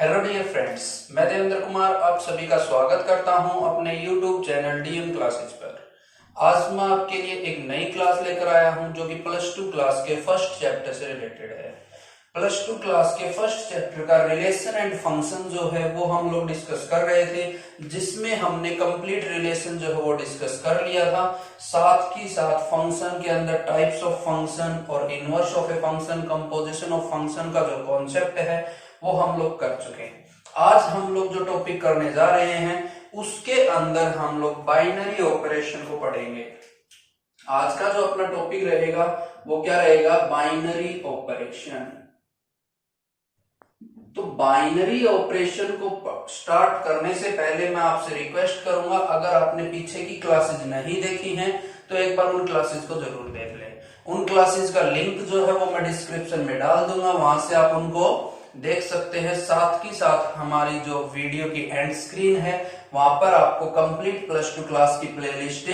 Hello dear friends, मैं देवेंद्र कुमार आप सभी का स्वागत करता हूं अपने YouTube चैनल डीएम क्लासेस पर। आज मैं आपके लिए एक नई क्लास लेकर आया हूं जो कि प्लस टू क्लास के फर्स्ट चैप्टर से रिलेटेड है। प्लस टू क्लास के फर्स्ट चैप्टर का रिलेशन एंड फंक्शन जो है वो हम लोग डिस्कस कर रहे थे, जिसमें हमने कंप्लीट रिलेशन जो है वो डिस्कस कर लिया था। साथ ही साथ फंक्शन के अंदर टाइप्स ऑफ फंक्शन और inverse of a function, composition of function का जो कॉन्सेप्ट है वो हम लोग कर चुके हैं। आज हम लोग जो टॉपिक करने जा रहे हैं उसके अंदर हम लोग बाइनरी ऑपरेशन को पढ़ेंगे। आज का जो अपना टॉपिक रहेगा वो क्या रहेगा? Binary operation. तो बाइनरी ऑपरेशन को स्टार्ट करने से पहले मैं आपसे रिक्वेस्ट करूंगा, अगर आपने पीछे की क्लासेस नहीं देखी हैं तो एक बार उन क्लासेस को जरूर देख लें। उन क्लासेस का लिंक जो है वो मैं डिस्क्रिप्शन में डाल दूंगा, वहां से आप उनको देख सकते हैं। साथ ही साथ हमारी जो वीडियो की एंड स्क्रीन है वहां पर आपको कंप्लीट प्लस टू क्लास की प्लेलिस्ट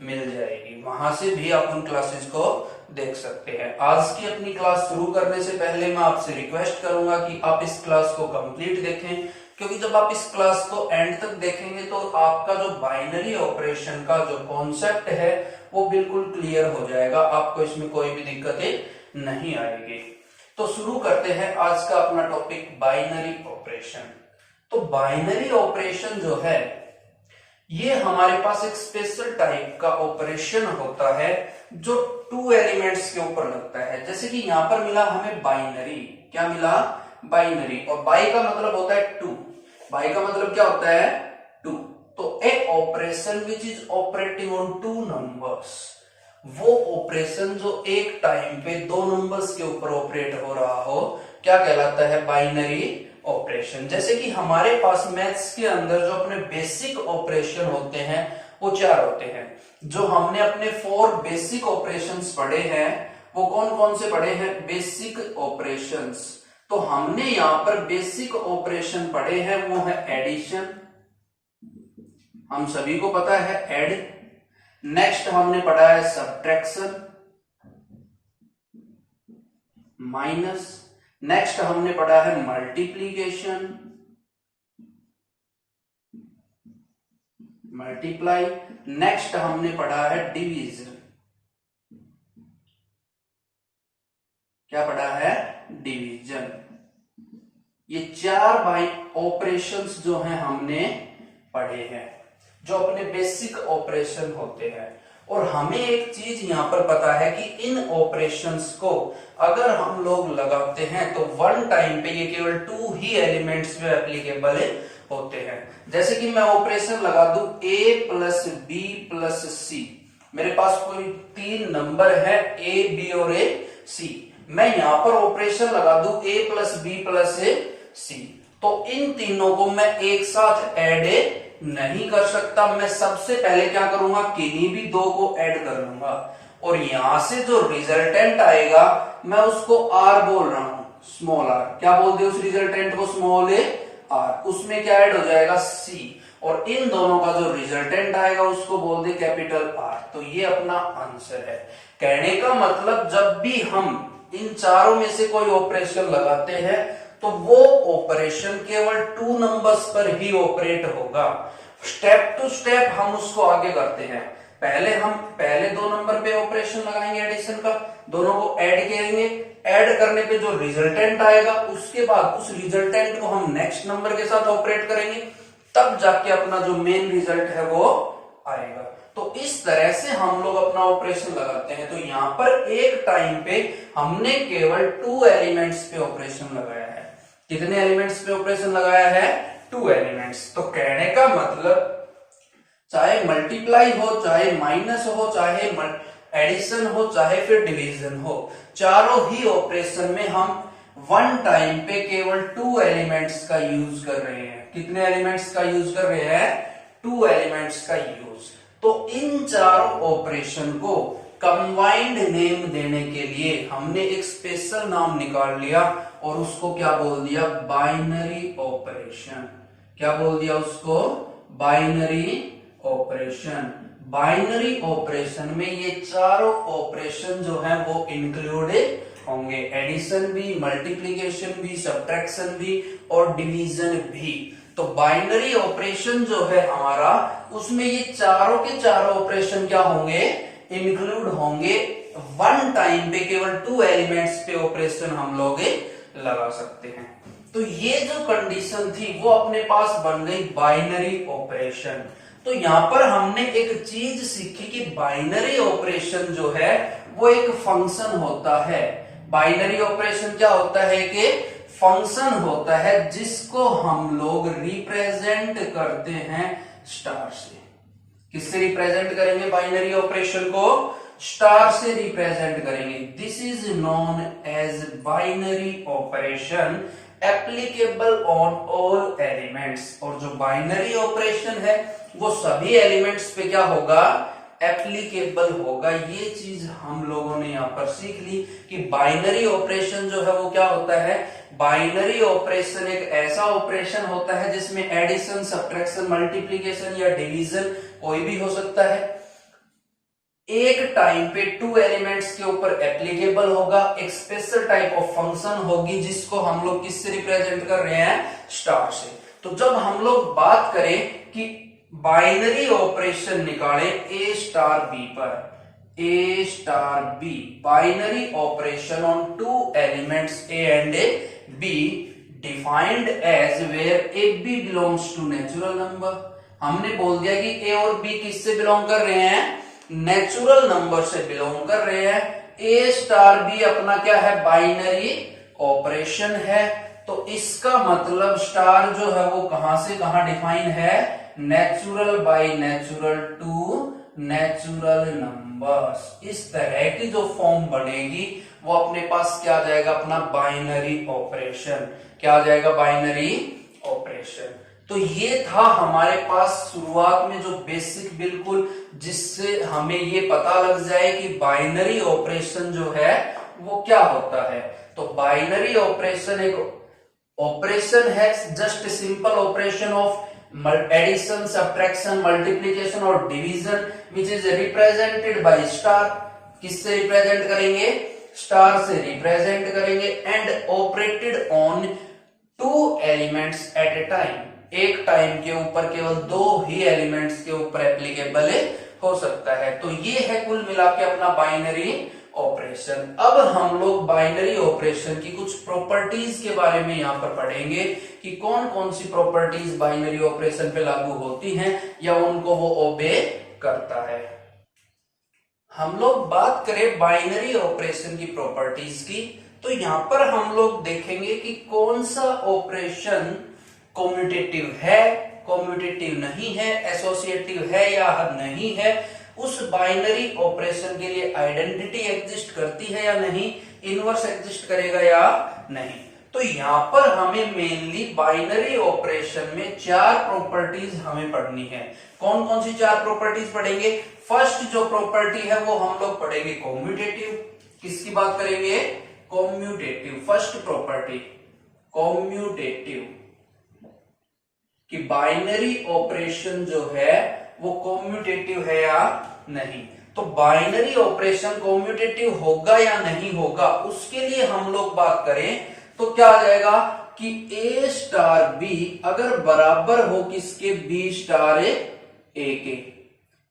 मिल जाएगी, वहां से भी आप उन क्लासेस को देख सकते हैं। आज की अपनी क्लास शुरू करने से पहले मैं आपसे रिक्वेस्ट करूंगा कि आप इस क्लास को कंप्लीट देखें, क्योंकि जब आप इस क्लास को एंड तक देखेंगे तो आपका जो बाइनरी ऑपरेशन का जो कॉन्सेप्ट है वो बिल्कुल क्लियर हो जाएगा, आपको इसमें कोई भी दिक्कतें नहीं आएगी। तो शुरू करते हैं आज का अपना टॉपिक, बाइनरी ऑपरेशन। तो बाइनरी ऑपरेशन जो है ये हमारे पास एक स्पेशल टाइप का ऑपरेशन होता है जो टू एलिमेंट्स के ऊपर लगता है। जैसे कि यहां पर मिला हमें बाइनरी, क्या मिला? बाइनरी। और बाई का मतलब होता है टू, बाई का मतलब क्या होता है? टू। तो a operation which is operating on two numbers, वो ऑपरेशन जो एक टाइम पे दो नंबर्स के ऊपर ऑपरेट हो रहा हो, क्या कहलाता है? Binary operation. जैसे कि हमारे पास मैथ्स के अंदर जो अपने बेसिक ऑपरेशन होते हैं वो चार होते हैं। जो हमने अपने 4 बेसिक ऑपरेशंस पढ़े हैं वो कौन कौन से पढ़े हैं? Basic operations. तो हमने यहां पर बेसिक ऑपरेशन पढ़े हैं वो है एडिशन, हम सभी को पता है एड। नेक्स्ट हमने पढ़ा है सब्ट्रैक्शन, माइनस। नेक्स्ट हमने पढ़ा है मल्टीप्लीकेशन, मल्टीप्लाई। नेक्स्ट हमने पढ़ा है डिवीजन, क्या पढ़ा है? डिवीजन। ये चार बाई ऑपरेशंस जो हैं हमने पढ़े हैं, जो अपने बेसिक ऑपरेशन होते हैं। और हमें एक चीज यहां पर पता है कि इन ऑपरेशंस को अगर हम लोग लगाते हैं तो वन टाइम पे ये केवल 2 ही एलिमेंट्स में एप्लीकेबल होते हैं। जैसे कि मैं ऑपरेशन लगा दूं a प्लस बी प्लस सी, मेरे पास कोई 3 नंबर है a b और a c, मैं यहां पर ऑपरेशन लगा दूं a प्लस बी प्लस सी, तो इन तीनों को मैं एक साथ ऐड नहीं कर सकता। मैं सबसे पहले क्या करूंगा? किन्हीं भी दो को ऐड कर लूंगा और यहां से जो रिजल्टेंट आएगा मैं उसको आर बोल रहा हूं, स्मॉल आर। क्या बोल दे उस रिजल्टेंट को? Small A R. उसमें क्या ऐड हो जाएगा? सी। और इन दोनों का जो रिजल्टेंट आएगा उसको बोल दे कैपिटल आर। तो ये अपना आंसर है। कहने का मतलब जब भी हम इन चारों में से कोई ऑपरेशन लगाते हैं तो वो ऑपरेशन केवल 2 नंबर्स पर ही ऑपरेट होगा। स्टेप टू स्टेप हम उसको आगे करते हैं। हम पहले 2 नंबर पे ऑपरेशन लगाएंगे एडिशन का, दोनों को ऐड करेंगे, ऐड करने पे जो रिजल्टेंट आएगा उसके बाद उस रिजल्टेंट को हम नेक्स्ट नंबर के साथ ऑपरेट करेंगे, तब जाके अपना जो मेन रिजल्ट है वो आएगा। तो इस तरह से हम लोग अपना ऑपरेशन लगाते हैं। तो यहां पर एक टाइम पे हमने केवल 2 एलिमेंट्स पे ऑपरेशन लगाया है। कितने एलिमेंट्स पे ऑपरेशन लगाया है? 2 एलिमेंट्स। तो कहने का मतलब चाहे मल्टीप्लाई हो, चाहे माइनस हो, चाहे एडिशन हो, चाहे फिर डिवीजन हो, चारों ही ऑपरेशन में हम वन टाइम पे केवल 2 एलिमेंट्स का यूज कर रहे हैं। कितने एलिमेंट्स का यूज कर रहे हैं? 2 एलिमेंट्स का यूज। तो इन चारों ऑपरेशन को कंबाइंड नेम देने के लिए हमने एक स्पेशल नाम निकाल लिया और उसको क्या बोल दिया? Binary operation. क्या बोल दिया उसको? Binary operation. बाइनरी ऑपरेशन में ये चारों ऑपरेशन जो है वो इंक्लूड होंगे, एडिशन भी, मल्टीप्लीकेशन भी, सब्ट्रैक्शन भी और डिवीजन भी। तो बाइनरी ऑपरेशन जो है हमारा, उसमें ये चारों के चारों ऑपरेशन क्या होंगे, इंक्लूड होंगे। वन टाइम पे केवल 2 एलिमेंट्स पे ऑपरेशन हम लोग लगा सकते हैं। तो ये जो कंडीशन थी वो अपने पास बन गई बाइनरी ऑपरेशन। तो यहां पर हमने एक चीज सीखी कि बाइनरी ऑपरेशन जो है वो एक फंक्शन होता है। बाइनरी ऑपरेशन क्या होता है कि फंक्शन होता है जिसको हम लोग रिप्रेजेंट करते हैं स्टार से। किससे रिप्रेजेंट करेंगे बाइनरी ऑपरेशन को? स्टार से रिप्रेजेंट करेंगे। This is known as binary operation applicable on all elements. और जो बाइनरी ऑपरेशन है वो सभी एलिमेंट्स पे क्या होगा, एप्लीकेबल होगा। ये चीज हम लोगों ने यहां पर सीख ली कि बाइनरी ऑपरेशन जो है वो क्या होता है। बाइनरी ऑपरेशन एक ऐसा ऑपरेशन होता है जिसमें एडिशन, सब्ट्रैक्शन, मल्टीप्लीकेशन या डिवीजन कोई भी हो सकता है। एक टाइम पे 2 एलिमेंट्स के ऊपर एप्लीकेबल होगा। एक स्पेशल टाइप ऑफ फंक्शन होगी जिसको हम लोग किससे रिप्रेजेंट कर रहे हैं, स्टार से। तो जब हम लोग बात करें कि बाइनरी ऑपरेशन निकालें ए स्टार बी पर, a star b binary operation on 2 elements a and b defined as where a b belongs to natural number. हमने बोल दिया कि ए और बी किससे बिलोंग कर रहे हैं, नेचुरल नंबर से बिलोंग कर रहे हैं। ए स्टार बी अपना क्या है, बाइनरी ऑपरेशन है। तो इसका मतलब स्टार जो है वो कहां से कहां डिफाइन है, natural by natural to natural numbers. इस तरह की जो फॉर्म बनेगी वो अपने पास क्या आ जाएगा, अपना बाइनरी ऑपरेशन। क्या आ जाएगा, बाइनरी ऑपरेशन। तो ये था हमारे पास शुरुआत में जो बेसिक बिल्कुल, जिससे हमें ये पता लग जाए कि बाइनरी ऑपरेशन जो है वो क्या होता है। तो बाइनरी ऑपरेशन एक ऑपरेशन है, just simple operation of addition, subtraction, multiplication और division which is represented by star. किससे रिप्रेजेंट करेंगे, स्टार से रिप्रेजेंट करेंगे। And operated on 2 elements at a time. एक टाइम के ऊपर केवल 2 ही एलिमेंट्स के ऊपर एप्लीकेबल हो सकता है। तो ये है कुल मिला के अपना बाइनरी ऑपरेशन। अब हम लोग बाइनरी ऑपरेशन की कुछ प्रॉपर्टीज के बारे में यहां पर पढ़ेंगे कि कौन कौन सी प्रॉपर्टीज बाइनरी ऑपरेशन पे लागू होती हैं या उनको वो ओबे करता है। हम लोग बात करें बाइनरी ऑपरेशन की प्रॉपर्टीज की, तो यहां पर हम लोग देखेंगे कि कौन सा ऑपरेशन कॉम्यूटेटिव है, कॉम्यूटेटिव नहीं है, एसोसिएटिव है या नहीं है। उस बाइनरी ऑपरेशन के लिए आइडेंटिटी एग्जिस्ट करती है या नहीं, इनवर्स एग्जिस्ट करेगा या नहीं। तो यहां पर हमें मेनली बाइनरी ऑपरेशन में 4 प्रॉपर्टीज हमें पढ़नी है। कौन कौन सी 4 प्रॉपर्टीज पढ़ेंगे? फर्स्ट जो प्रॉपर्टी है वो हम लोग पढ़ेंगे कॉम्यूटेटिव। किसकी बात करेंगे, कॉम्यूटेटिव। फर्स्ट प्रॉपर्टी कॉम्यूटेटिव, कि बाइनरी ऑपरेशन जो है वो कॉम्यूटेटिव है या नहीं। तो बाइनरी ऑपरेशन कॉम्यूटेटिव होगा या नहीं होगा, उसके लिए हम लोग बात करें तो क्या आ जाएगा कि ए स्टार बी अगर बराबर हो किसके, बी स्टार ए के।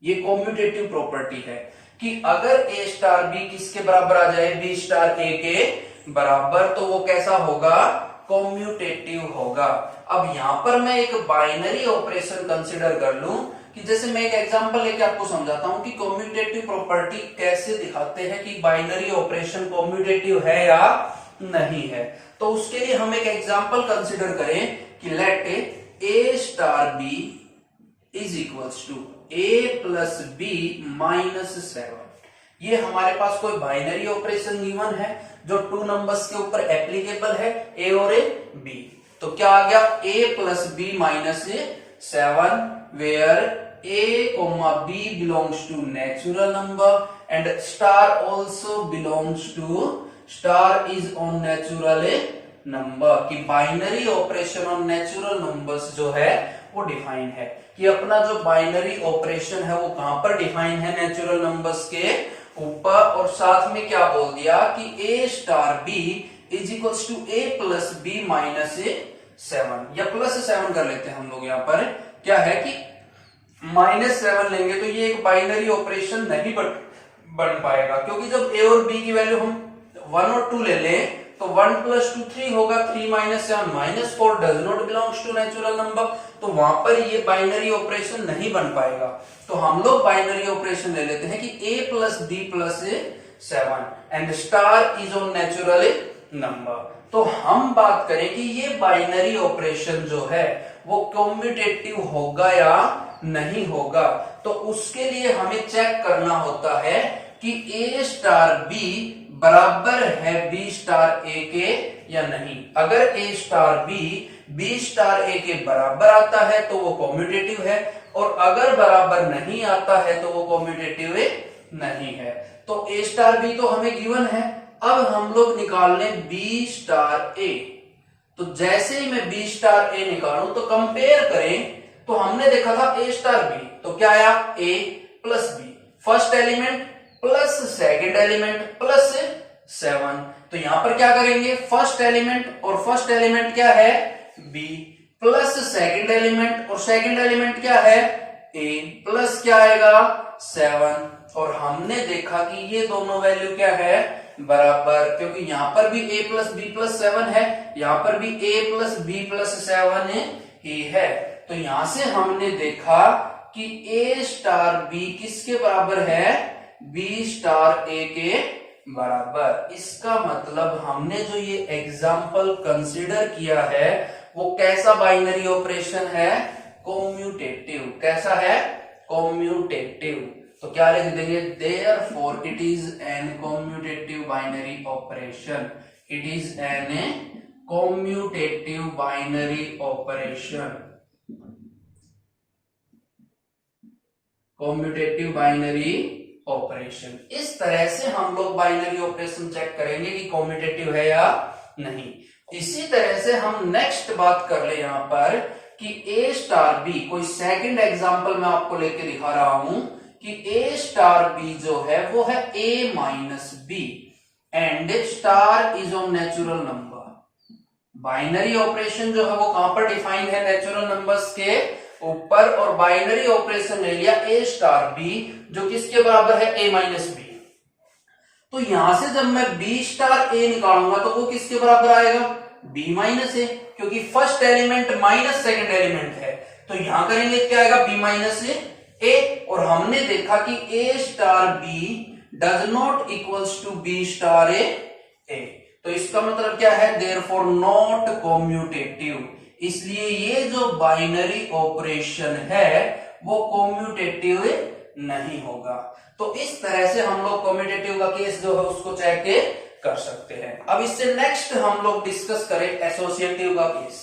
ये कॉम्यूटेटिव प्रॉपर्टी है कि अगर ए स्टार बी किसके बराबर आ जाए, बी स्टार ए के बराबर, तो वो कैसा होगा, कॉम्यूटेटिव होगा। अब यहां पर मैं एक बाइनरी ऑपरेशन कंसीडर कर लूं कि जैसे मैं एक एग्जांपल लेके आपको समझाता हूं कि कॉम्यूटेटिव प्रॉपर्टी कैसे दिखाते हैं कि बाइनरी ऑपरेशन कॉम्यूटेटिव है या नहीं है। तो उसके लिए हम एक एग्जांपल कंसीडर करें कि let A star B is equals to A plus B minus 7। ये हमारे पास कोई बाइनरी ऑपरेशन गिवन है जो 2 नंबर्स के ऊपर एप्लीकेबल है, ए और बी। तो क्या आ गया, a plus B minus 7 where a comma b belongs to natural number and star also belongs to, star is on natural number। कि binary operation on natural numbers जो है वो डिफाइन है कि अपना जो बाइनरी ऑपरेशन है वो कहां पर डिफाइन है, नेचुरल नंबर्स के ऊपर, और साथ में क्या बोल दिया कि a star b is equals to a plus b minus 7 या प्लस 7 कर लेते हैं हम लोग। यहाँ पर क्या है कि -7 लेंगे तो ये एक बाइनरी ऑपरेशन नहीं बन पाएगा, क्योंकि जब a और b की वैल्यू हम 1 और 2 ले लें तो 1 प्लस 2 3 होगा, 3 minus 7 -4 does not belongs to natural number, तो वहां पर ये बाइनरी ऑपरेशन नहीं बन पाएगा। तो हम लोग बाइनरी ऑपरेशन ले लेते हैं कि a plus b plus 7 and star is on natural number. तो हम बात करें कि ये बाइनरी ऑपरेशन जो है वो कम्यूटेटिव होगा या नहीं होगा, तो उसके लिए हमें चेक करना होता है कि a स्टार b बराबर है b स्टार a के या नहीं। अगर a star b star a के बराबर आता है तो वो कम्यूटेटिव है, और अगर बराबर नहीं आता है तो वो कम्यूटेटिव नहीं है। तो a स्टार b तो हमें गिवन है, अब हम लोग निकाल लें b स्टार a। तो जैसे ही मैं b स्टार a निकालूं तो कंपेयर करें, तो हमने देखा था a स्टार b, तो क्या आया a plus b, first element plus second element plus 7। तो यहां पर क्या करेंगे, फर्स्ट एलिमेंट, और फर्स्ट एलिमेंट क्या है b, प्लस सेकेंड एलिमेंट, और सेकेंड एलिमेंट क्या है a, प्लस क्या आएगा 7। और हमने देखा कि ये दोनों वैल्यू क्या है बराबर, क्योंकि यहां पर भी a प्लस b प्लस 7 है, यहां पर भी a प्लस b प्लस 7 ही है। तो यहां से हमने देखा कि a स्टार b किसके बराबर है, b स्टार a के बराबर। इसका मतलब हमने जो ये एग्जाम्पल कंसिडर किया है वो कैसा बाइनरी ऑपरेशन है, कम्यूटेटिव। कैसा है, कम्यूटेटिव। तो क्या लिख देंगे, therefore it is an commutative binary operation, it is an commutative binary operation, commutative binary operation. इस तरह से हम लोग बाइनरी ऑपरेशन चेक करेंगे कि कम्यूटेटिव है या नहीं। इसी तरह से हम नेक्स्ट बात कर ले यहां पर कि a स्टार b, कोई सेकंड एग्जांपल मैं आपको लेके दिखा रहा हूं कि a स्टार b जो है वो है a minus b and star is on natural number. Binary operation जो है वो कहां पर डिफाइन है, नेचुरल नंबर्स के ऊपर, और बाइनरी ऑपरेशन ले लिया a स्टार b जो किसके बराबर है a माइनस b। तो यहां से जब मैं b स्टार a निकालूंगा तो वो किसके बराबर आएगा, b माइनस a, क्योंकि first element minus second element है, तो यहां करेंगे क्या आएगा b माइनस a। और हमने देखा कि a star b does not equals to b star a, तो इसका मतलब क्या है, देयरफॉर नॉट कम्यूटेटिव। इसलिए ये जो बाइनरी ऑपरेशन है वो कम्यूटेटिव नहीं होगा। तो इस तरह से हम लोग कम्यूटेटिव का केस जो है उसको चेक कर सकते हैं। अब इससे नेक्स्ट हम लोग डिस्कस करें एसोसिएटिव का केस।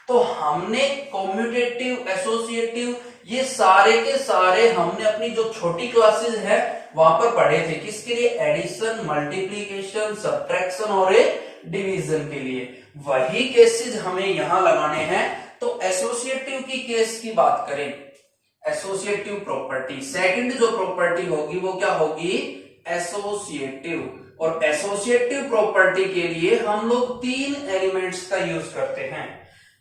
तो हमने कम्यूटेटिव, एसोसिएटिव, ये सारे के सारे हमने अपनी जो छोटी क्लासेस है वहां पर पढ़े थे। किसके लिए, एडिशन, मल्टीप्लीकेशन, सब्ट्रैक्शन और डिवीजन के लिए। वही केसेस हमें यहां लगाने हैं। तो एसोसिएटिव की केस की बात करें, एसोसिएटिव प्रॉपर्टी, सेकंड जो प्रॉपर्टी होगी वो क्या होगी, एसोसिएटिव। और एसोसिएटिव प्रॉपर्टी के लिए हम लोग 3 एलिमेंट्स का यूज करते हैं।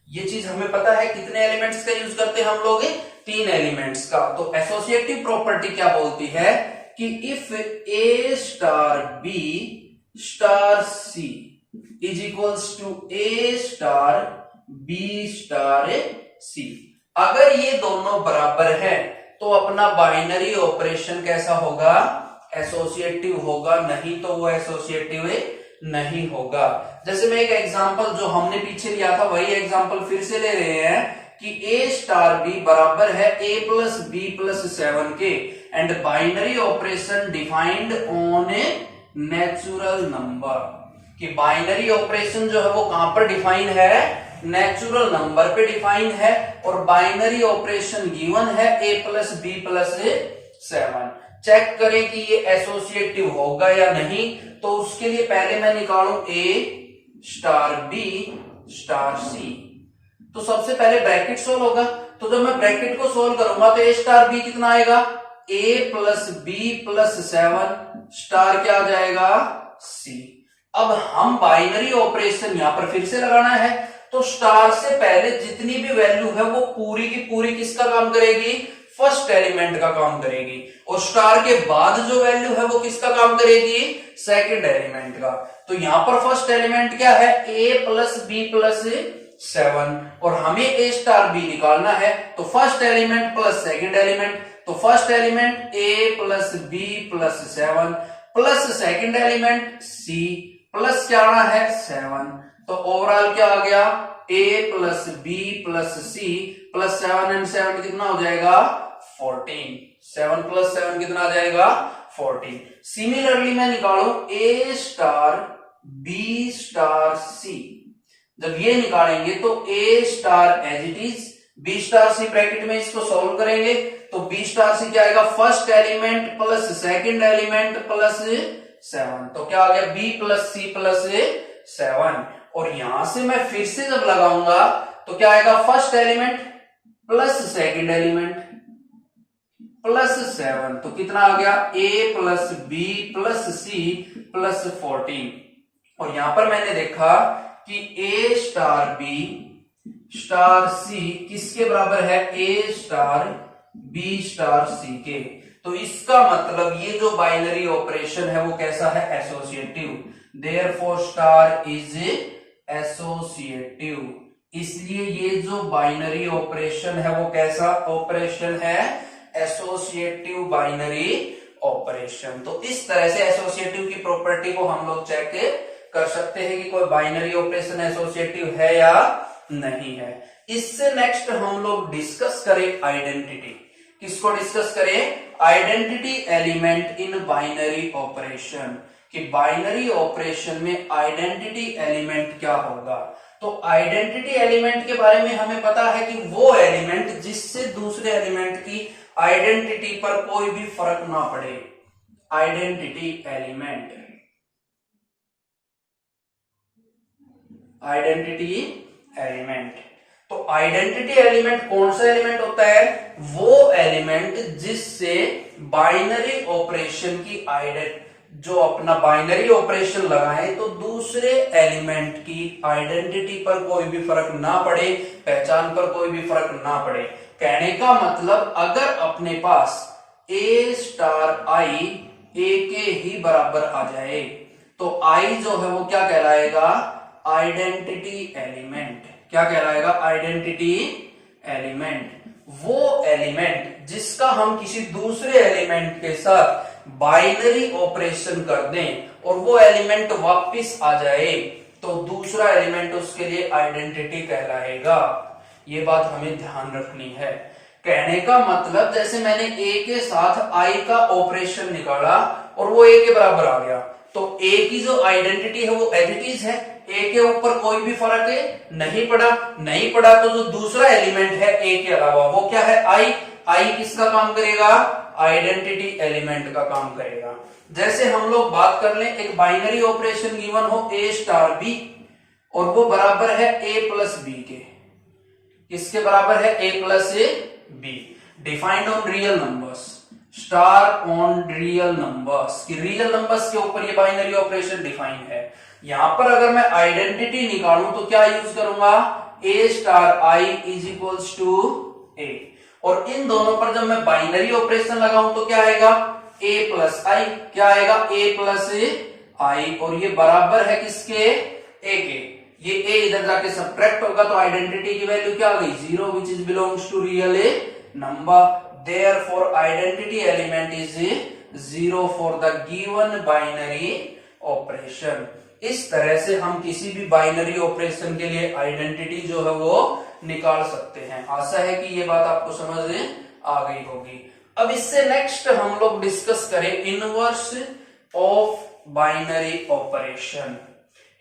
ये चीज हमें पता है, कितने एलिमेंट्स का यूज करते हैं हम लोग, 3 एलिमेंट्स का। तो एसोसिएटिव प्रॉपर्टी क्या बोलती है कि if a star b star c is equals to a star b star c, अगर ये दोनों बराबर है तो अपना बाइनरी ऑपरेशन कैसा होगा, एसोसिएटिव होगा, नहीं तो वो एसोसिएटिव नहीं होगा। जैसे मैं एक एग्जांपल जो हमने पीछे लिया था वही एग्जांपल फिर से ले रहे हैं कि a स्टार b बराबर है a प्लस b प्लस 7 के and binary operation defined on a natural number. कि बाइनरी ऑपरेशन जो है वो कहां पर डिफाइन है, नेचुरल नंबर पे डिफाइन है, और बाइनरी ऑपरेशन गिवन है a plus b plus 7। Check करें कि ये एसोसिएटिव होगा या नहीं। तो उसके लिए पहले मैं निकालूं a star b star c। तो सबसे पहले ब्रैकेट सोल्व होगा। तो जब मैं ब्रैकेट को सोल्व करूंगा तो a स्टार b कितना आएगा, a plus b plus 7 star क्या आ जाएगा, सी। अब हम बाइनरी ऑपरेशन यहां पर फिर से लगाना है, तो स्टार से पहले जितनी भी वैल्यू है वो पूरी की पूरी किसका काम करेगी, फर्स्ट एलिमेंट का काम करेगी, और स्टार के बाद जो वैल्यू है वो किसका काम करेगी, सेकंड एलिमेंट का। तो यहां पर फर्स्ट एलिमेंट क्या है, a प्लस बी प्लस 7, और हमें a स्टार b निकालना है, तो first element plus second element, तो first element a plus B plus 7 plus second element c plus क्या आना है 7, तो ओवरऑल क्या आ गया, a plus B plus C plus 7 and 7 कितना हो जाएगा 14, 7 प्लस 7 कितना आ जाएगा 14। सिमिलरली मैं निकालू a star b star c, जब ये निकालेंगे तो a star as it is, b star c bracket में इसको सॉल्व करेंगे तो b स्टार c क्या आएगा, first element plus second element plus 7, तो क्या आ गया b प्लस c प्लस 7, और यहां से मैं फिर से जब लगाऊंगा तो क्या आएगा, first element plus second element plus 7, तो कितना आ गया a plus b plus c plus 14, और यहां पर मैंने देखा कि a star b star c किसके बराबर है, a star b star c के। तो इसका मतलब ये जो बाइनरी ऑपरेशन है वो कैसा है, associative, therefore star is associative, इसलिए ये जो बाइनरी ऑपरेशन है वो कैसा ऑपरेशन है, एसोसिएटिव बाइनरी ऑपरेशन। तो इस तरह से एसोसिएटिव की प्रॉपर्टी को हम लोग चेक कर सकते हैं कि कोई बाइनरी ऑपरेशन एसोसिएटिव है या नहीं है। इससे नेक्स्ट हम लोग डिस्कस करें आइडेंटिटी, किसको डिस्कस करें, identity element in binary operation, कि बाइनरी ऑपरेशन में आइडेंटिटी एलिमेंट क्या होगा। तो आइडेंटिटी एलिमेंट के बारे में हमें पता है कि वो एलिमेंट जिससे दूसरे एलिमेंट की आइडेंटिटी पर कोई भी फर्क ना पड़े, आइडेंटिटी एलिमेंट, आइडेंटिटी एलिमेंट। तो आइडेंटिटी एलिमेंट कौन सा एलिमेंट होता है, वो एलिमेंट जिससे बाइनरी ऑपरेशन की जो अपना बाइनरी ऑपरेशन लगाए तो दूसरे एलिमेंट की आइडेंटिटी पर कोई भी फर्क ना पड़े, पहचान पर कोई भी फर्क ना पड़े। कहने का मतलब अगर अपने पास a स्टार i a के ही बराबर आ जाए तो i जो है वो क्या कहलाएगा, आइडेंटिटी एलिमेंट। क्या कहलाएगा, आइडेंटिटी एलिमेंट। वो एलिमेंट जिसका हम किसी दूसरे एलिमेंट के साथ बाइनरी ऑपरेशन कर दें और वो एलिमेंट वापस आ जाए तो दूसरा एलिमेंट उसके लिए आइडेंटिटी कहलाएगा। ये बात हमें ध्यान रखनी है। कहने का मतलब जैसे मैंने a के साथ i का ऑपरेशन निकाला और वो a के बराबर आ गया, तो a की जो आइडेंटिटी है वो एज इट इज है, a के ऊपर कोई भी फर्क नहीं पड़ा, तो जो दूसरा एलिमेंट है a के अलावा वो क्या है, i किसका काम करेगा, आइडेंटिटी एलिमेंट का काम करेगा। जैसे हम लोग बात कर लें, एक बाइनरी ऑपरेशन गिवन हो a स्टार b और वो बराबर है a प्लस b के, किसके बराबर है, a plus b, defined on real numbers, star on real numbers, कि रियल नंबर्स के ऊपर ये बाइनरी ऑपरेशन डिफाइन है। यहां पर अगर मैं आइडेंटिटी निकालूं तो क्या यूज करूंगा, a star i is equals to a, और इन दोनों पर जब मैं बाइनरी ऑपरेशन लगाऊं तो क्या आएगा, a प्लस आई, क्या आएगा a प्लस आई, और ये बराबर है किसके, a के, ये a इधर जाके सब्ट्रैक्ट होगा तो आइडेंटिटी की वैल्यू क्या आ गई, 0 which is belongs to real number, therefore identity element is 0 for the given binary operation. इस तरह से हम किसी भी बाइनरी ऑपरेशन के लिए आइडेंटिटी जो है वो निकाल सकते हैं। आशा है कि ये बात आपको समझ आ गई होगी। अब इससे नेक्स्ट हम लोग डिस्कस करें inverse of binary operation,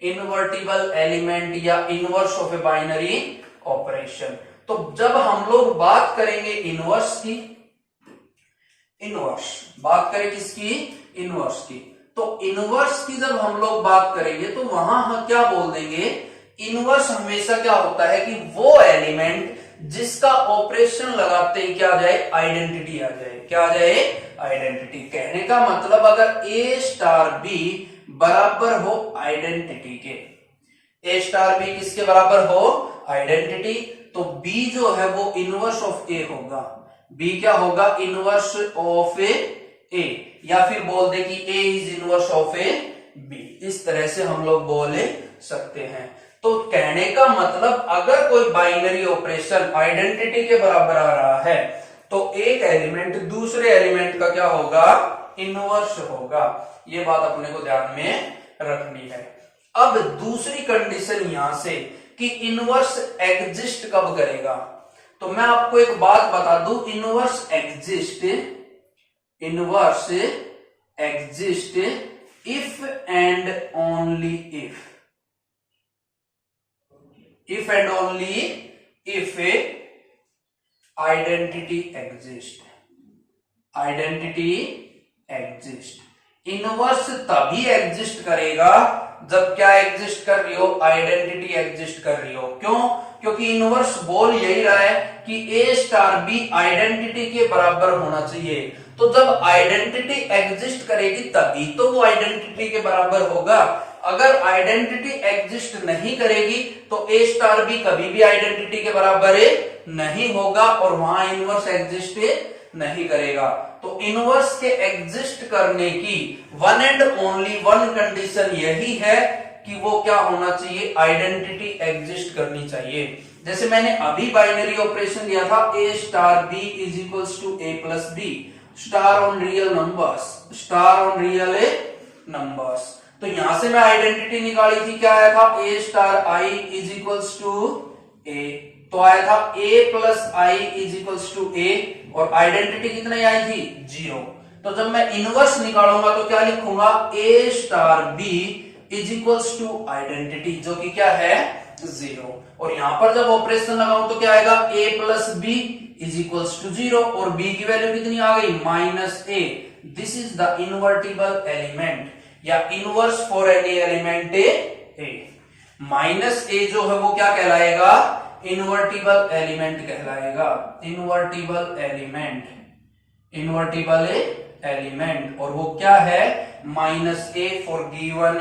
invertible element या inverse of a binary operation. तो जब हम लोग बात करेंगे इनवर्स की, इनवर्स बात करें किसकी, इनवर्स की, तो इनवर्स की जब हम लोग बात करेंगे तो वहां हम क्या बोल देंगे, इनवर्स हमेशा क्या होता है कि वो एलिमेंट जिसका ऑपरेशन लगाते ही क्या आ जाए, आइडेंटिटी आ जाए। क्या आ जाए, आइडेंटिटी। कहने का मतलब अगर ए स्टार बी बराबर हो आइडेंटिटी के, ए स्टार बी किसके बराबर हो, आइडेंटिटी, तो बी जो है वो इनवर्स ऑफ ए होगा। बी क्या होगा, इनवर्स ऑफ ए, या फिर बोल दे कि a is inverse of a b. इस तरह से हम लोग बोल सकते हैं। तो कहने का मतलब अगर कोई बाइनरी ऑपरेशन आइडेंटिटी के बराबर आ रहा है तो एक एलिमेंट दूसरे एलिमेंट का क्या होगा, इनवर्स होगा। ये बात अपने को ध्यान में रखनी है। अब दूसरी कंडीशन यहां से कि इनवर्स एग्जिस्ट कब करेगा, तो मैं आपको एक बात बता दूं, inverse exist if and only if and only if identity exist. Inverse तभी एग्जिस्ट करेगा जब क्या एग्जिस्ट कर रही हो, आइडेंटिटी एग्जिस्ट कर रही हो। क्यों, क्योंकि इनवर्स बोल यही रहा है कि ए स्टार बी आइडेंटिटी के बराबर होना चाहिए। तो जब आइडेंटिटी एग्जिस्ट करेगी तभी तो वो आइडेंटिटी के बराबर होगा। अगर आइडेंटिटी एग्जिस्ट नहीं करेगी तो ए स्टार बी कभी भी आइडेंटिटी के बराबर नहीं होगा और वहां इनवर्स एग्जिस्ट नहीं करेगा। तो इनवर्स के एग्जिस्ट करने की one and only one condition यही है कि वो क्या होना चाहिए, आइडेंटिटी एग्जिस्ट करनी चाहिए। जैसे मैंने अभी बाइनरी ऑपरेशन दिया था, a star B is equals to A plus b, star on real numbers. तो यहां से मैं आइडेंटिटी निकाली थी, क्या आया था, a star I is equals to a, तो आया था a plus I is equals to a, और आइडेंटिटी कितनी आई थी, 0। तो जब मैं इनवर्स निकालूंगा तो क्या लिखूंगा, a star b is equals to identity, जो कि क्या है, 0। और यहां पर जब ऑपरेशन लगाऊं तो क्या आएगा, a plus b is equals to 0, और b की वैल्यू कितनी आ गई, -a। This is the invertible element या inverse for any element a। -a जो है वो क्या कहलाएगा, इनवर्टिबल एलिमेंट कहलाएगा। इनवर्टिबल एलिमेंट, और वो क्या है, -a for given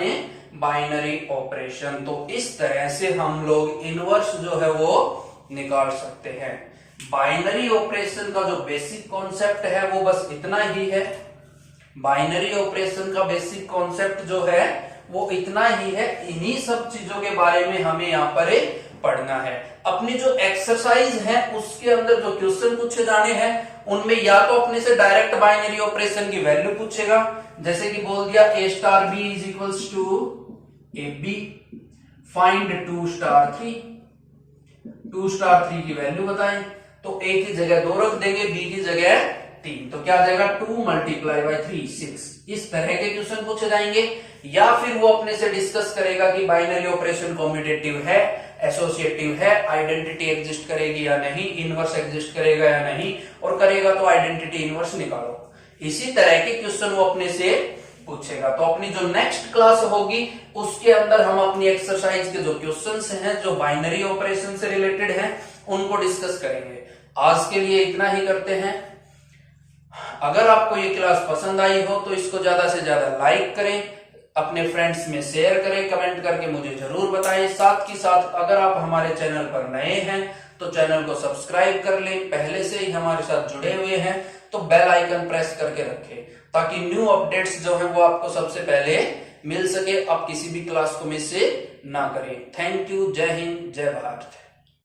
binary operation. तो इस तरह से हम लोग इनवर्स जो है वो निकाल सकते हैं। बाइनरी ऑपरेशन का जो बेसिक कॉन्सेप्ट है वो बस इतना ही है। बाइनरी ऑपरेशन का बेसिक कॉन्सेप्ट जो है वो इतना ही है। इन्हीं सब चीजों के बारे में हमें यहाँ पर पढ़ना है। अपनी जो एक्सरसाइज है उसके अंदर जो क्वेश्चन पूछे जाने हैं उनमें या तो अपने से डायरेक्ट बाइनरी ऑपरेशन की वैल्यू पूछेगा, जैसे कि बोल दिया a star b is equals to A B, find 2 star 3 की वैल्यू बताएं। तो a की जगह 2 रख देंगे, b की जगह 3, तो क्या आ जाएगा 2 मल्टीप्लाई बाई 3 6। इस तरह के क्वेश्चन पूछे जाएंगे। या फिर वो अपने से डिस्कस करेगा कि बाइनरी ऑपरेशन कॉम्यूटेटिव है, एसोसिएटिव है, आइडेंटिटी एग्जिस्ट करेगी या नहीं, इनवर्स एग्जिस्ट करेगा या नहीं, और करेगा तो आइडेंटिटी इनवर्स निकालो। इसी तरह के क्वेश्चन वो अपने से पूछेगा। तो अपनी जो नेक्स्ट क्लास होगी उसके अंदर हम अपनी एक्सरसाइज के जो क्वेश्चंस हैं जो बाइनरी ऑपरेशन से रिलेटेड हैं उनको डिस्कस करेंगे। आज के लिए इतना ही करते हैं। अगर आपको ये क्लास पसंद आई हो तो इसको ज्यादा से ज्यादा लाइक करें, अपने फ्रेंड्स में शेयर करें, कमेंट करके मुझे जरूर बताएं। साथ ही साथ अगर आप हमारे चैनल पर नए हैं तो चैनल को सब्सक्राइब कर लें। पहले से ही हमारे साथ जुड़े हुए हैं तो बेल आइकन प्रेस करके रखें ताकि न्यू अपडेट्स जो है वो आपको सबसे पहले मिल सके, आप किसी भी क्लास को मिस ना करें। Thank you. जय हिंद, जय भारत।